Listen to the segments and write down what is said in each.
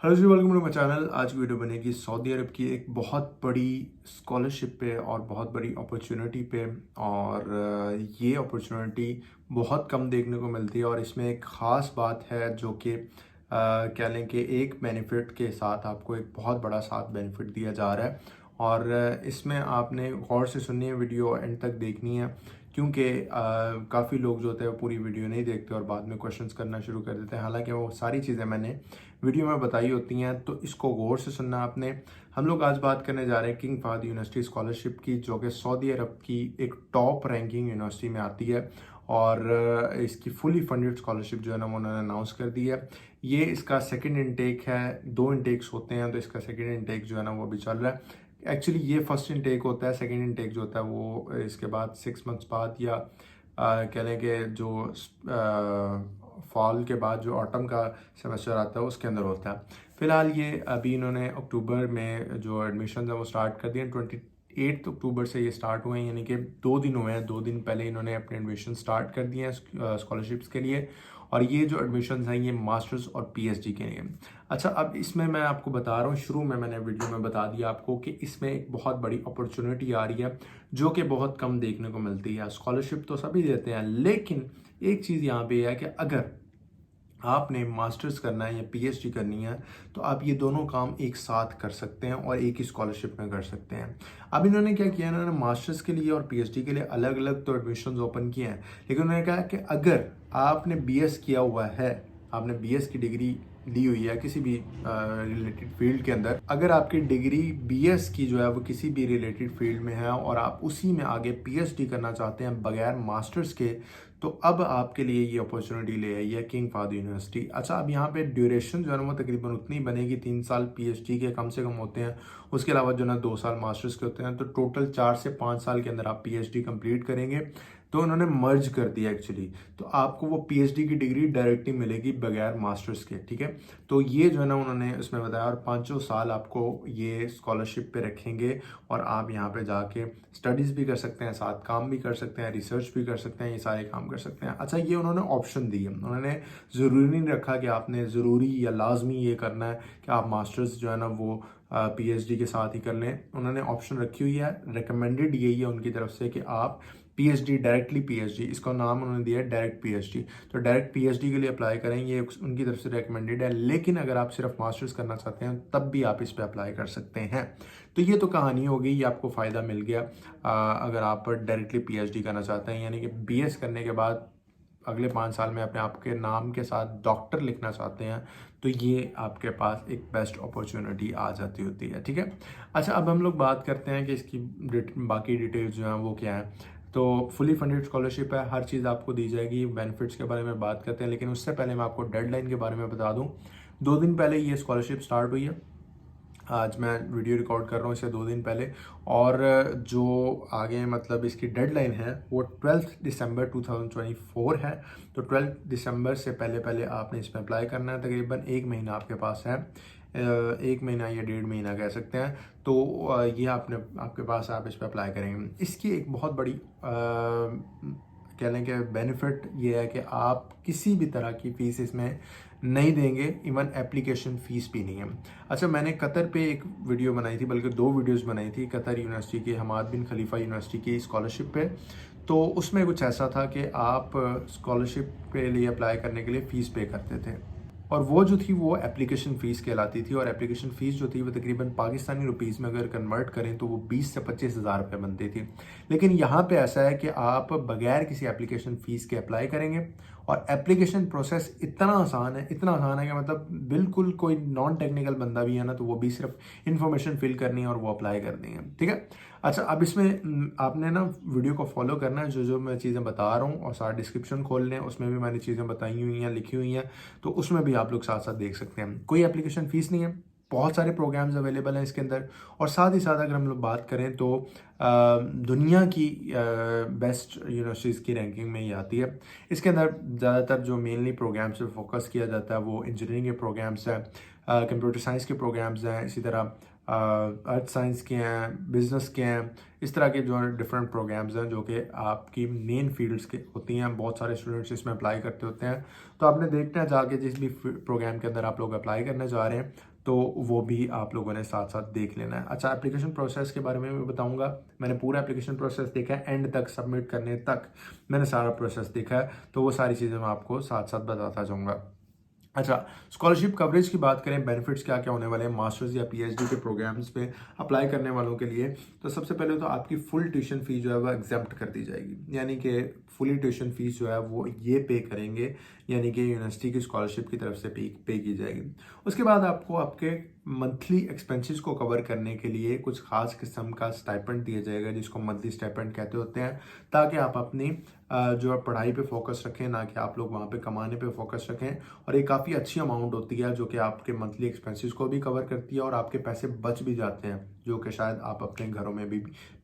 Hello जी, welcome to my channel. आज की वीडियो बनेगी सऊदी अरब की एक बहुत बड़ी स्कॉलरशिप पे और बहुत बड़ी अपॉर्चुनिटी पे। और ये अपॉर्चुनिटी बहुत कम देखने को मिलती है और इसमें एक ख़ास बात है जो कि कह लें कि एक बेनिफिट के साथ आपको एक बहुत बड़ा साथ बेनिफिट दिया जा रहा है। और इसमें आपने गौर से सुननी है, वीडियो एंड तक देखनी है, क्योंकि काफ़ी लोग जो होते हैं वो पूरी वीडियो नहीं देखते और बाद में क्वेश्चंस करना शुरू कर देते हैं। हालांकि वो सारी चीज़ें मैंने वीडियो में बताई होती हैं, तो इसको गौर से सुनना आपने। हम लोग आज बात करने जा रहे हैं किंग फहद यूनिवर्सिटी स्कॉलरशिप की, जो कि सऊदी अरब की एक टॉप रैंकिंग यूनिवर्सिटी में आती है। और इसकी फुली फंडेड स्कॉलरशिप जो है ना वो उन्होंने अनाउंस कर दी है। ये इसका सेकंड इनटेक है, दो इनटेक्स होते हैं, तो इसका सेकंड इनटेक जो है ना वो अभी चल रहा है। एक्चुअली ये फर्स्ट इनटेक होता है, सेकंड इनटेक जो होता है वो इसके बाद 6 मंथ्स बाद या कह लें कि जो फॉल के बाद जो ऑटम का सेमेस्टर आता है उसके अंदर होता है। फिलहाल ये अभी इन्होंने अक्टूबर में जो एडमिशन है वो स्टार्ट कर दिए। 28 अक्टूबर से ये स्टार्ट हुए हैं, यानी कि 2 दिन हुए हैं। 2 दिन पहले इन्होंने अपने एडमिशन स्टार्ट कर दिए हैं स्कॉलरशिप्स के लिए। और ये जो एडमिशन हैं ये मास्टर्स और पीएचडी के लिए। अच्छा, अब इसमें मैं आपको बता रहा हूँ, शुरू में मैंने वीडियो में बता दिया आपको कि इसमें एक बहुत बड़ी अपॉर्चुनिटी आ रही है जो कि बहुत कम देखने को मिलती है। स्कॉलरशिप तो सभी देते हैं, लेकिन एक चीज़ यहाँ पे है कि अगर आपने मास्टर्स करना है या पीएचडी करनी है तो आप ये दोनों काम एक साथ कर सकते हैं और एक ही स्कॉलरशिप में कर सकते हैं। अब इन्होंने क्या किया, इन्होंने मास्टर्स के लिए और पीएचडी के लिए अलग अलग तो एडमिशन्स ओपन किए हैं, लेकिन उन्होंने कहा कि अगर आपने बीएस किया हुआ है, आपने बीएस की डिग्री ली हुई है किसी भी रिलेटेड फील्ड के अंदर, अगर आपकी डिग्री बीएस की जो है वो किसी भी रिलेटेड फील्ड में है और आप उसी में आगे पीएचडी करना चाहते हैं बगैर मास्टर्स के, तो अब आपके लिए ये अपॉर्चुनिटी ले आई है किंग फहद यूनिवर्सिटी। अच्छा, अब यहाँ पे ड्यूरेशन जो है ना वो तकरीबन उतनी बनेगी, 3 साल पीएचडी के कम से कम होते हैं, उसके अलावा जो ना 2 साल मास्टर्स के होते हैं, तो टोटल 4 से 5 साल के अंदर आप पीएचडी कंप्लीट करेंगे। तो उन्होंने मर्ज कर दिया एक्चुअली, तो आपको वो पीएचडी की डिग्री डायरेक्टली मिलेगी बगैर मास्टर्स के। ठीक है, तो ये जो है ना उन्होंने उसमें बताया, और 5 साल आपको ये स्कॉलरशिप पे रखेंगे और आप यहाँ पे जाके स्टडीज़ भी कर सकते हैं, साथ काम भी कर सकते हैं, रिसर्च भी कर सकते हैं, ये सारे काम कर सकते हैं। अच्छा, ये उन्होंने ऑप्शन दिए, उन्होंने ज़रूरी नहीं रखा कि आपने ज़रूरी या लाजमी ये करना है कि आप मास्टर्स जो है ना वो पीएचडी के साथ ही कर लें। उन्होंने ऑप्शन रखी हुई है, रिकमेंडेड यही है उनकी तरफ से कि आप पीएचडी, डायरेक्टली पीएचडी, इसका नाम उन्होंने दिया है डायरेक्ट पीएचडी, तो डायरेक्ट पीएचडी के लिए अप्लाई करें, ये उनकी तरफ से रिकमेंडेड है। लेकिन अगर आप सिर्फ मास्टर्स करना चाहते हैं तब भी आप इस पर अप्लाई कर सकते हैं। तो ये तो कहानी हो गई, ये आपको फ़ायदा मिल गया अगर आप डायरेक्टली पीएचडी करना चाहते हैं, यानी कि बीएस करने के बाद अगले 5 साल में अपने आपके नाम के साथ डॉक्टर लिखना चाहते हैं, तो ये आपके पास एक बेस्ट अपॉर्चुनिटी आ जाती होती है। ठीक है, अच्छा, अब हम लोग बात करते हैं कि इसकी बाकी डिटेल्स जो हैं वो क्या है। तो फुली फंडेड स्कॉलरशिप है, हर चीज़ आपको दी जाएगी। बेनिफिट्स के बारे में बात करते हैं, लेकिन उससे पहले मैं आपको डेडलाइन के बारे में बता दूं। 2 दिन पहले ये स्कॉलरशिप स्टार्ट हुई है, आज मैं वीडियो रिकॉर्ड कर रहा हूँ इससे 2 दिन पहले। और जो आगे मतलब इसकी डेडलाइन है वो 12 दिसंबर 2024 है। तो 12 दिसंबर से पहले पहले आपने इसमें अप्लाई करना है। तकरीबन 1 महीना आपके पास है, 1 महीना या 1.5 महीना कह सकते हैं। तो ये आपके पास आप इस पर अप्लाई करेंगे। इसकी एक बहुत बड़ी कह लें कि बेनिफिट ये है कि आप किसी भी तरह की फ़ीस इसमें नहीं देंगे, इवन एप्लीकेशन फ़ीस भी नहीं है। अच्छा, मैंने कतर पे एक वीडियो बनाई थी, बल्कि 2 वीडियोस बनाई थी, कतर यूनिवर्सिटी की, हमाद बिन खलीफा यूनिवर्सिटी की स्कॉलरशिप पे। तो उसमें कुछ ऐसा था कि आप स्कॉलरशिप के लिए अप्लाई करने के लिए फ़ीस पे करते थे, और वो जो थी वो एप्लीकेशन फ़ीस कहलाती थी। और एप्लीकेशन फ़ीस जो थी वो तकरीबन पाकिस्तानी रुपीज़ में अगर कन्वर्ट करें तो वो 20 से 25 हज़ार रुपये बनती थी। लेकिन यहाँ पे ऐसा है कि आप बगैर किसी एप्लीकेशन फ़ीस के अप्लाई करेंगे, और एप्लीकेशन प्रोसेस इतना आसान है, इतना आसान है कि मतलब बिल्कुल कोई नॉन टेक्निकल बंदा भी है ना तो वो भी सिर्फ इन्फॉर्मेशन फिल करनी है और वो अप्लाई करनी है। ठीक है, अच्छा, अब इसमें आपने ना वीडियो को फॉलो करना है, जो जो मैं चीज़ें बता रहा हूँ, और सारा डिस्क्रिप्शन खोल लें, उसमें भी मैंने चीज़ें बताई हुई हैं, लिखी हुई हैं, तो उसमें भी आप लोग साथ साथ देख सकते हैं। कोई एप्लीकेशन फ़ीस नहीं है, बहुत सारे प्रोग्राम्स अवेलेबल हैं इसके अंदर। और साथ ही साथ अगर हम लोग बात करें तो दुनिया की बेस्ट यूनिवर्सिटीज़ की रैंकिंग में ही आती है। इसके अंदर ज़्यादातर जो मेनली प्रोग्राम्स पे फोकस किया जाता है वो इंजीनियरिंग के प्रोग्राम्स हैं, कंप्यूटर साइंस के प्रोग्राम्स हैं, इसी तरह अर्थ साइंस के हैं, बिजनेस के हैं, इस तरह के जो डिफरेंट प्रोग्राम्स हैं जो कि आपकी मेन फील्ड्स के होती हैं। बहुत सारे स्टूडेंट्स इसमें अप्लाई करते होते हैं, तो आपने देखना है जाके जिस भी प्रोग्राम के अंदर आप लोग अप्लाई करने जा रहे हैं तो वो भी आप लोगों ने साथ साथ देख लेना है। अच्छा, एप्लीकेशन प्रोसेस के बारे में मैं बताऊंगा। मैंने पूरा एप्लीकेशन प्रोसेस देखा है, एंड तक सबमिट करने तक मैंने सारा प्रोसेस देखा है, तो वो सारी चीज़ें मैं आपको साथ साथ बताता जाऊंगा। अच्छा, स्कॉलरशिप कवरेज की बात करें, बेनिफिट्स क्या क्या होने वाले हैं मास्टर्स या पीएचडी के प्रोग्राम्स पे अप्लाई करने वालों के लिए, तो सबसे पहले तो आपकी फुल ट्यूशन फीस जो है वो एग्जेम्प्ट कर दी जाएगी, यानी कि फुली ट्यूशन फीस जो है वो ये पे करेंगे, यानी कि यूनिवर्सिटी की स्कॉलरशिप की तरफ से पे की जाएगी। उसके बाद आपको आपके मंथली एक्सपेंसेस को कवर करने के लिए कुछ खास किस्म का स्टाइपेंड दिया जाएगा, जिसको मंथली स्टाइपेंड कहते होते हैं, ताकि आप अपनी जो है पढ़ाई पे फोकस रखें, ना कि आप लोग वहाँ पे कमाने पे फोकस रखें। और ये काफ़ी अच्छी अमाउंट होती है जो कि आपके मंथली एक्सपेंसेस को भी कवर करती है, और आपके पैसे बच भी जाते हैं जो कि शायद आप अपने घरों में भी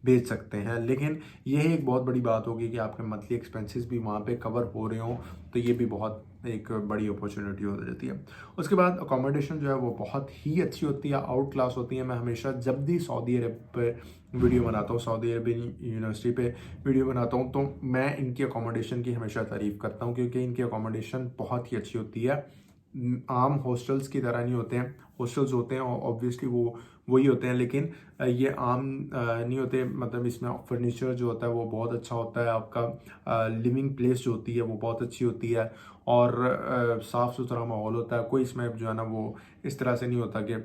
बेच सकते हैं। लेकिन यही एक बहुत बड़ी बात होगी कि आपके मंथली एक्सपेंसेस भी वहाँ पे कवर हो रहे हों, तो ये भी बहुत एक बड़ी अपॉर्चुनिटी हो जाती है। उसके बाद अकोमोडेशन जो है वो बहुत ही अच्छी होती है, आउट क्लास होती है। मैं हमेशा जब भी सऊदी अरब पे वीडियो बनाता हूँ, सऊदी अरबियन यूनिवर्सिटी पे वीडियो बनाता हूँ, तो मैं इनकी अकोमोडेशन की हमेशा तारीफ़ करता हूँ, क्योंकि इनकी अकोमोडेशन बहुत ही अच्छी होती है। आम हॉस्टल्स की तरह नहीं होते हैं। हॉस्टल्स होते हैं ऑब्वियसली वो वही होते हैं, लेकिन ये आम नहीं होते। मतलब इसमें फर्नीचर जो होता है वो बहुत अच्छा होता है, आपका लिविंग प्लेस जो होती है वो बहुत अच्छी होती है, और साफ़ सुथरा माहौल होता है। कोई इसमें जो है ना वो इस तरह से नहीं होता कि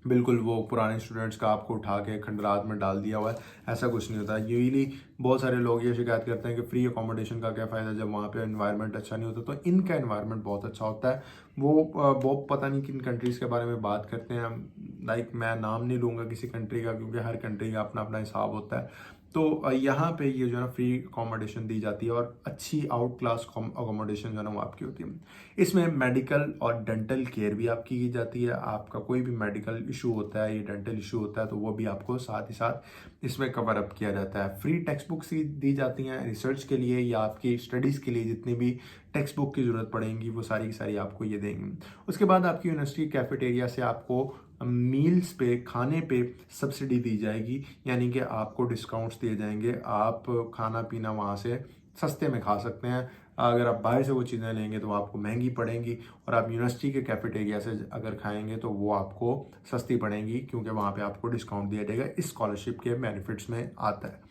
बिल्कुल वो पुराने स्टूडेंट्स का आपको उठा के खंडरात में डाल दिया हुआ है, ऐसा कुछ नहीं होता। यूजली बहुत सारे लोग ये शिकायत करते हैं कि फ्री अकोमोडेशन का क्या फ़ायदा जब वहाँ पे एनवायरनमेंट अच्छा नहीं होता, तो इनका एनवायरनमेंट बहुत अच्छा होता है। वो पता नहीं किन कंट्रीज़ के बारे में बात करते हैं, लाइक मैं नाम नहीं लूँगा किसी कंट्री का, क्योंकि हर कंट्री का अपना अपना हिसाब होता है। तो यहाँ पे ये जो है ना फ्री अकोमोडेशन दी जाती है, और अच्छी आउट क्लास अकोमोडेशन जो है ना वो आपकी होती है। इसमें मेडिकल और डेंटल केयर भी आपकी की जाती है। आपका कोई भी मेडिकल इशू होता है या डेंटल इशू होता है तो वो भी आपको साथ ही साथ इसमें कवर अप किया जाता है। फ्री टेक्स्ट बुक्स दी जाती हैं रिसर्च के लिए या आपकी स्टडीज़ के लिए, जितनी भी टेक्स्ट बुक की ज़रूरत पड़ेगी वो सारी की सारी आपको ये देंगे। उसके बाद आपकी यूनिवर्सिटी कैफेटेरिया से आपको मील्स पे, खाने पे सब्सिडी दी जाएगी, यानी कि आपको डिस्काउंट्स दिए जाएंगे। आप खाना पीना वहाँ से सस्ते में खा सकते हैं। अगर आप बाहर से वो चीज़ें लेंगे तो आपको महंगी पड़ेंगी, और आप यूनिवर्सिटी के कैफेटेरिया से अगर खाएंगे तो वो आपको सस्ती पड़ेंगी, क्योंकि वहाँ पे आपको डिस्काउंट दिया जाएगा। इस स्कॉलरशिप के बेनिफिट्स में आता है।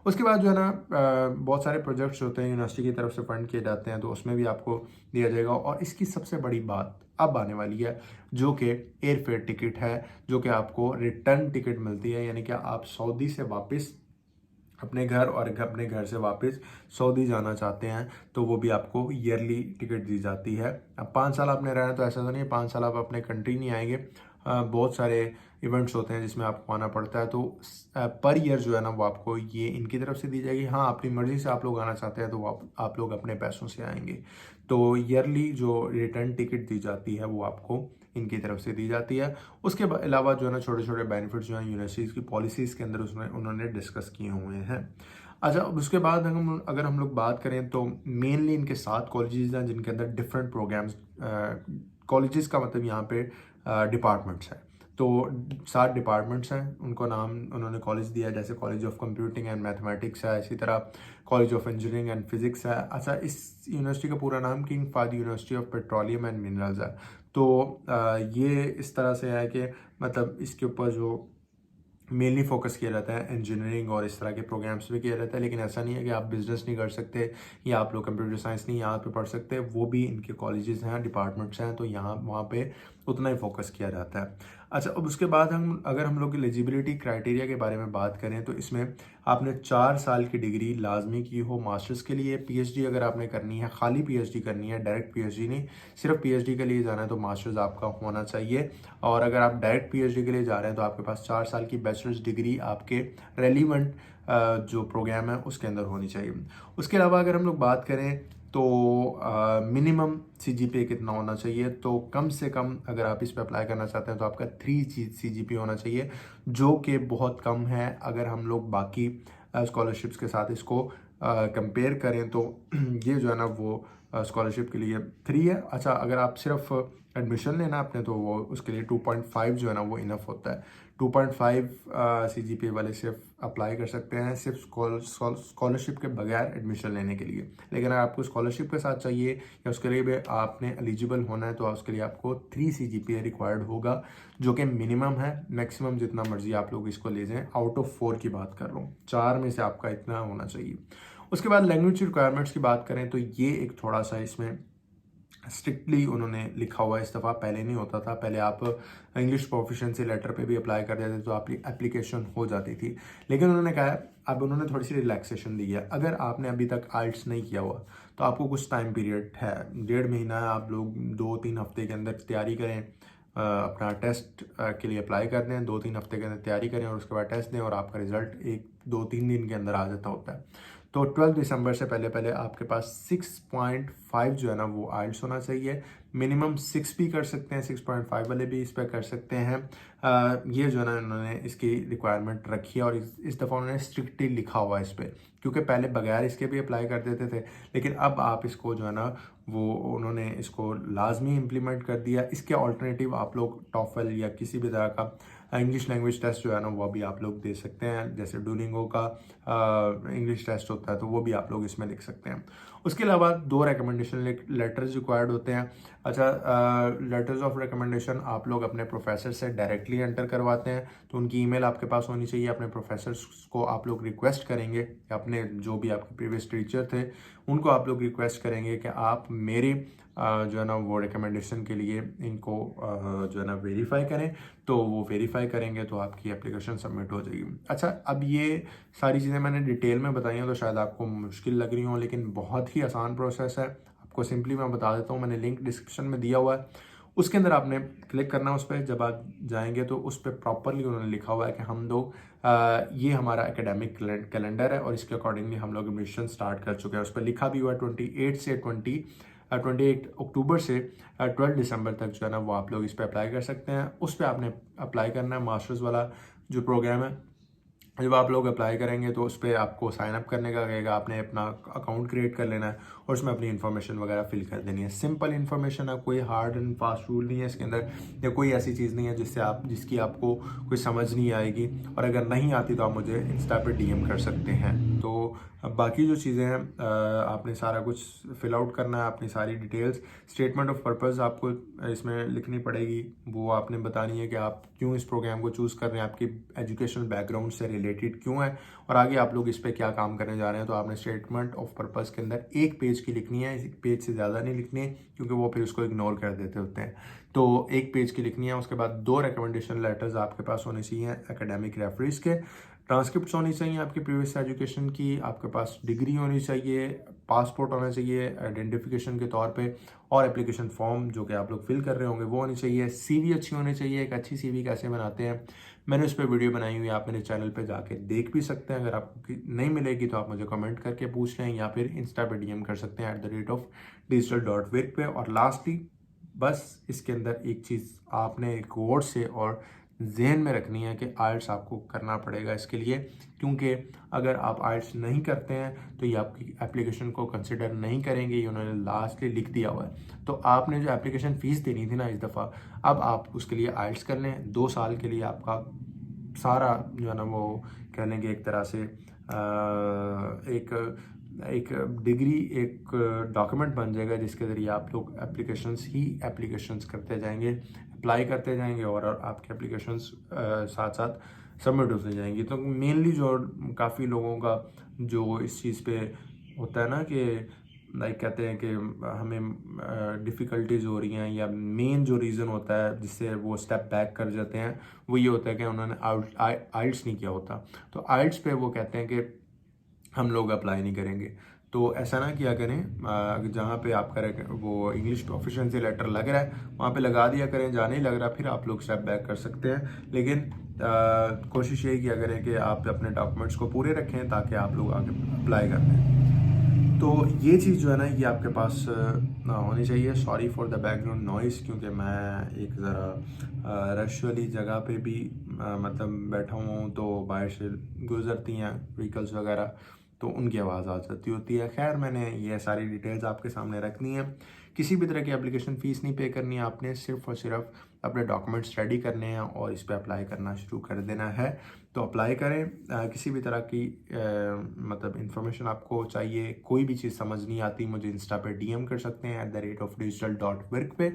उसके बाद जो है ना बहुत सारे प्रोजेक्ट्स होते हैं यूनिवर्सिटी की तरफ से फंड किए जाते हैं, तो उसमें भी आपको दिया जाएगा। और इसकी सबसे बड़ी बात अब आने वाली है, जो कि एयरफेयर टिकट है, जो कि आपको रिटर्न टिकट मिलती है, यानी कि आप सऊदी से वापस अपने घर और अपने घर से वापस सऊदी जाना चाहते हैं तो वो भी आपको ईयरली टिकट दी जाती है। अब 5 साल आपने रहना तो ऐसा तो नहीं है 5 साल आप अपने कंट्री नहीं आएंगे। बहुत सारे इवेंट्स होते हैं जिसमें आपको आना पड़ता है, तो पर ईयर जो है ना वो आपको ये इनकी तरफ से दी जाएगी। हाँ, अपनी मर्जी से आप लोग आना चाहते हैं तो वो आप लोग अपने पैसों से आएंगे। तो ईयरली जो रिटर्न टिकट दी जाती है वो आपको इनकी तरफ से दी जाती है। उसके अलावा जो है ना छोटे छोटे बेनिफिट्स जो हैं यूनिवर्सिटीज़ की पॉलिसीज़ के अंदर उसमें उन्होंने डिस्कस किए हुए हैं। अच्छा, उसके बाद अगर हम लोग बात करें तो मेनली इनके 7 कॉलेजेस हैं जिनके अंदर डिफरेंट प्रोग्राम्स, कॉलेजेस का मतलब यहाँ पे डिपार्टमेंट्स हैं। तो 7 डिपार्टमेंट्स हैं, उनको नाम उन्होंने कॉलेज दिया है, जैसे college of computing and mathematics है, इसी तरह college of engineering and physics है। अच्छा, इस यूनिवर्सिटी का पूरा नाम king Faez university of petroleum and minerals है। तो ये इस तरह से है कि मतलब इसके ऊपर जो मेनली फोकस किया जाता है इंजीनियरिंग और इस तरह के प्रोग्राम्स भी किया जाता है, लेकिन ऐसा नहीं है कि आप बिजनेस नहीं कर सकते या आप लोग कंप्यूटर साइंस नहीं यहाँ पे पढ़ सकते। वो भी इनके कॉलेजेस हैं, डिपार्टमेंट्स हैं, तो यहाँ वहाँ पे उतना ही फोकस किया जाता है। अच्छा, अब उसके बाद अगर हम लोग एलिजिबिलिटी क्राइटेरिया के बारे में बात करें तो इसमें आपने 4 साल की डिग्री लाजमी की हो मास्टर्स के लिए। पीएचडी अगर आपने करनी है, खाली पीएचडी करनी है, डायरेक्ट पीएचडी नहीं, सिर्फ पीएचडी के लिए जाना है तो मास्टर्स आपका होना चाहिए। और अगर आप डायरेक्ट पीएचडी के लिए जा रहे हैं तो आपके पास 4 साल की बैचलर्स डिग्री आपके रेलिवेंट जो प्रोग्राम है उसके अंदर होनी चाहिए। उसके अलावा अगर हम लोग बात करें तो मिनिमम सीजीपीए कितना होना चाहिए, तो कम से कम अगर आप इस पे अप्लाई करना चाहते हैं तो आपका 3 सीजीपीए होना चाहिए, जो कि बहुत कम है। अगर हम लोग बाकी स्कॉलरशिप्स के साथ इसको कंपेयर करें तो ये जो है ना वो स्कॉलरशिप के लिए 3 है। अच्छा, अगर आप सिर्फ एडमिशन लेना आपने तो वो उसके लिए 2.5 जो है ना वो इनफ होता है। 2.5 CGPA वाले सिर्फ अप्लाई कर सकते हैं सिर्फ स्कॉलरशिप के बगैर एडमिशन लेने के लिए। लेकिन अगर आपको स्कॉलरशिप के साथ चाहिए या उसके लिए भी आपने एलिजिबल होना है तो उसके लिए आपको 3 CGPA रिक्वायर्ड होगा, जो कि मिनिमम है। मैक्सिमम जितना मर्जी आप लोग इसको ले जाएं, आउट ऑफ 4 की बात कर रहा हूँ, 4 में से आपका इतना होना चाहिए। उसके बाद लैंग्वेज रिक्वायरमेंट्स की बात करें तो ये एक थोड़ा सा इसमें स्ट्रिक्टली उन्होंने लिखा हुआ है इस दफ़ा, पहले नहीं होता था। पहले आप इंग्लिश प्रोफिशिएंसी लेटर पे भी अप्लाई कर देते तो आपकी एप्लीकेशन हो जाती थी। लेकिन उन्होंने कहा अब उन्होंने थोड़ी सी रिलैक्सेशन दी है। अगर आपने अभी तक आइल्स नहीं किया हुआ तो आपको कुछ टाइम पीरियड है, 1.5 महीना है, आप लोग 2-3 हफ्ते के अंदर तैयारी करें, अपना टेस्ट के लिए अप्लाई कर दें, 2-3 हफ्ते के अंदर तैयारी करें और उसके बाद टेस्ट दें और आपका रिजल्ट 1-2-3 दिन के अंदर आ जाता होता है। तो 12 दिसंबर से पहले पहले आपके पास 6.5 जो है ना वो आइल्स होना चाहिए। मिनिमम 6 भी कर सकते हैं, 6.5 वाले भी इस पर कर सकते हैं। ये जो है ना उन्होंने इसकी रिक्वायरमेंट रखी है और इस दफ़ा उन्होंने स्ट्रिक्टली लिखा हुआ है इस पर, क्योंकि पहले बगैर इसके भी अप्लाई कर देते थे। लेकिन अब आप इसको जो है ना वो उन्होंने इसको लाजमी इम्प्लीमेंट कर दिया। इसके ऑल्टरनेटिव आप लोग टॉफल या किसी भी तरह का इंग्लिश लैंग्वेज टेस्ट जो है ना वो भी आप लोग दे सकते हैं। जैसे डुओलिंगो का इंग्लिश टेस्ट होता है तो वो भी आप लोग इसमें लिख सकते हैं। उसके अलावा 2 रिकमेंडेशन लेटर्स रिक्वायर्ड होते हैं। अच्छा, लेटर्स ऑफ रिकमेंडेशन आप लोग अपने प्रोफेसर से डायरेक्टली एंटर करवाते हैं तो उनकी ईमेल आपके पास होनी चाहिए। अपने प्रोफेसर्स को आप लोग रिक्वेस्ट करेंगे, अपने जो भी आपके प्रीवियस टीचर थे उनको आप लोग रिक्वेस्ट करेंगे कि आप मेरे जो है ना वो रिकमेंडेशन के लिए इनको जो है ना वेरीफाई करें। तो वो वेरीफाई करेंगे तो आपकी एप्लीकेशन सबमिट हो जाएगी। अच्छा, अब ये सारी चीज़ें मैंने डिटेल में बताई हैं तो शायद आपको मुश्किल लग रही हों, लेकिन बहुत ही आसान प्रोसेस है। आपको सिंपली मैं बता देता हूँ, मैंने लिंक डिस्क्रिप्शन में दिया हुआ है, उसके अंदर आपने क्लिक करना है उस पर। जब आप जाएंगे तो उस पर प्रॉपरली उन्होंने लिखा हुआ है कि हम लोग ये हमारा एकेडमिक कैलेंडर है और इसके अकॉर्डिंगली हम लोग एडमिशन स्टार्ट कर चुके हैं। उस पर लिखा भी हुआ है 28 अक्टूबर से 12 दिसंबर तक जो है ना वो आप लोग इस पर अप्लाई कर सकते हैं। उस पर आपने अप्लाई करना है। मास्टर्स वाला जो प्रोग्राम है, जब आप लोग अप्लाई करेंगे तो उस पर आपको साइन अप करने का कहेगा, आपने अपना अकाउंट क्रिएट कर लेना है और उसमें अपनी इन्फॉर्मेशन वगैरह फिल कर देनी है। सिंपल इन्फॉर्मेशन है, कोई हार्ड एंड फास्ट रूल नहीं है इसके अंदर, या कोई ऐसी चीज़ नहीं है जिसकी आपको कोई समझ नहीं आएगी। और अगर नहीं आती तो आप मुझे इंस्टा पे DM कर सकते हैं। तो बाकी जो चीज़ें हैं आपने सारा कुछ फिल आउट करना है, अपनी सारी डिटेल्स। स्टेटमेंट ऑफ पर्पस आपको इसमें लिखनी पड़ेगी, वो आपने बतानी है कि आप क्यों इस प्रोग्राम को चूज़ कर रहे हैं, आपकी एजुकेशनल बैकग्राउंड से रिलेटेड क्यों है और आगे आप लोग इस पर क्या काम करने जा रहे हैं। तो आपने स्टेटमेंट ऑफ पर्पस के अंदर 1 पेज की लिखनी है, 1 पेज से ज़्यादा नहीं लिखनी है क्योंकि वो फिर उसको इग्नोर कर देते होते हैं। तो 1 पेज की लिखनी है। उसके बाद 2 रिकमेंडेशन लेटर्स आपके पास होने चाहिए एकेडमिक रेफरेंस के, ट्रांसक्रिप्ट होनी चाहिए आपकी प्रीवियस एजुकेशन की, आपके पास डिग्री होनी चाहिए, पासपोर्ट होना चाहिए आइडेंटिफिकेशन के तौर पे, और एप्लीकेशन फॉर्म जो कि आप लोग फिल कर रहे होंगे वो होनी चाहिए। CV अच्छी होनी चाहिए। एक अच्छी CV कैसे बनाते हैं मैंने उस पर वीडियो बनाई हुई है, आप मेरे चैनल पे जाके देख भी सकते हैं। अगर आपको नहीं मिलेगी तो आप मुझे कमेंट करके पूछ लें या फिर इंस्टा पे DM कर सकते हैं @digital.vic पे। और लास्टली बस इसके अंदर एक चीज़ आपने गौर से और जहन में रखनी है कि आइल्स आपको करना पड़ेगा इसके लिए, क्योंकि अगर आप आइल्स नहीं करते हैं तो ये आपकी एप्लीकेशन को कंसिडर नहीं करेंगे, ये उन्होंने लास्टली लिख दिया हुआ है। तो आपने जो एप्लीकेशन फ़ीस देनी थी ना इस दफ़ा, अब आप उसके लिए आइल्स कर लें। 2 साल के लिए आपका सारा जो है ना वो कह लेंगे एक तरह से एक डिग्री, एक डॉक्यूमेंट बन जाएगा जिसके ज़रिए आप लोग एप्लीकेशंस करते जाएंगे, अप्लाई करते जाएंगे और आपके एप्लीकेशंस साथ साथ सबमिट होते जाएंगी। तो मेनली जो काफ़ी लोगों का जो इस चीज़ पे होता है ना कि लाइक कहते हैं कि हमें डिफ़िकल्टीज हो रही हैं, या मेन जो रीज़न होता है जिससे वो स्टेप बैक कर जाते हैं वो ये होता है कि उन्होंने आइल्स नहीं किया होता। तो आइल्स पे वो कहते हैं कि हम लोग अप्लाई नहीं करेंगे। तो ऐसा ना किया करें, जहाँ पे आपका वो इंग्लिश प्रोफिशिएंसी लेटर लग रहा है वहाँ पे लगा दिया करें, जहाँ नहीं लग रहा फिर आप लोग स्टेप बैक कर सकते हैं। लेकिन कोशिश यही किया करें कि आप अपने डॉक्यूमेंट्स को पूरे रखें ताकि आप लोग आगे अप्लाई कर लें। तो ये चीज़ जो है ना ये आपके पास होनी चाहिए। Sorry for the background noise, क्योंकि मैं एक ज़रा रश वाली जगह पे भी मतलब बैठा हुआ हूँ तो बाहर से गुजरती हैं व्हीकल्स वगैरह, तो उनकी आवाज़ आ जाती होती है। खैर, मैंने ये सारी डिटेल्स आपके सामने रखनी है। किसी भी तरह की एप्लीकेशन फ़ीस नहीं पे करनी है आपने, सिर्फ़ और सिर्फ अपने डॉक्यूमेंट्स रेडी करने हैं और इस पे अप्लाई करना शुरू कर देना है। तो अप्लाई करें। किसी भी तरह की मतलब इन्फॉर्मेशन आपको चाहिए, कोई भी चीज़ समझ नहीं आती, मुझे इंस्टा पे DM कर सकते हैं @digital.work पे।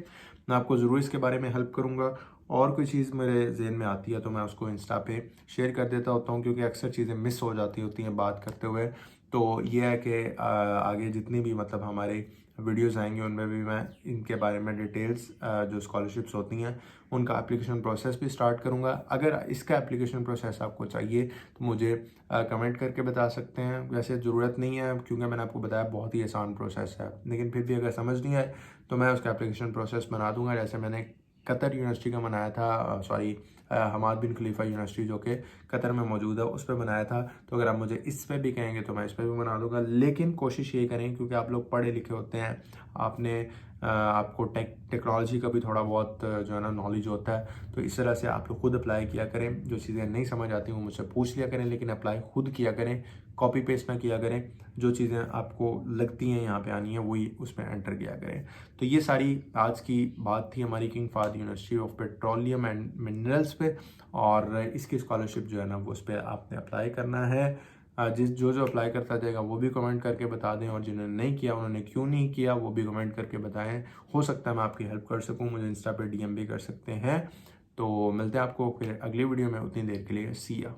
मैं आपको ज़रूर इसके बारे में हेल्प करूँगा। और कोई चीज़ मेरे ज़हन में आती है तो मैं उसको इंस्टा पे शेयर कर देता होता हूँ, क्योंकि अक्सर चीज़ें मिस हो जाती होती हैं बात करते हुए। तो ये है कि आगे जितनी भी मतलब हमारे वीडियोस आएंगे उनमें भी मैं इनके बारे में डिटेल्स, जो स्कॉलरशिप्स होती हैं उनका एप्लीकेशन प्रोसेस भी स्टार्ट करूंगा। अगर इसका एप्लीकेशन प्रोसेस आपको चाहिए तो मुझे कमेंट करके बता सकते हैं। वैसे ज़रूरत नहीं है, क्योंकि मैंने आपको बताया बहुत ही आसान प्रोसेस है, लेकिन फिर भी अगर समझ नहीं आए तो मैं उसका एप्लीकेशन प्रोसेस बना दूंगा, जैसे मैंने कतर यूनिवर्सिटी का बनाया था, सॉरी हमाद बिन खलीफा यूनिवर्सिटी जो कि कतर में मौजूद है, उस पर बनाया था। तो अगर आप मुझे इस पर भी कहेंगे तो मैं इस पर भी बना दूंगा, लेकिन कोशिश ये करें, क्योंकि आप लोग पढ़े लिखे होते हैं, आपको टेक्नोलॉजी का भी थोड़ा बहुत जो है ना नॉलेज होता है, तो इस तरह से आप लोग खुद अप्लाई किया करें। जो चीज़ें नहीं समझ आती वो मुझसे पूछ लिया करें, लेकिन अप्लाई खुद किया करें, कॉपी पेस्ट ना किया करें। जो चीज़ें आपको लगती हैं यहाँ पे आनी है वही उसमें एंटर किया करें। तो ये सारी आज की बात थी हमारी king Fahad university of petroleum and minerals पे, और इसकी स्कॉलरशिप जो है ना वो उस पर आपने अप्लाई करना है। जो अप्लाई करता जाएगा वो भी कमेंट करके बता दें, और जिन्होंने नहीं किया उन्होंने क्यों नहीं किया वो भी कमेंट करके बताएं। हो सकता है मैं आपकी हेल्प कर सकूं, मुझे इंस्टा पे DM भी कर सकते हैं। तो मिलते हैं आपको फिर अगली वीडियो में, उतनी देर के लिए सी या।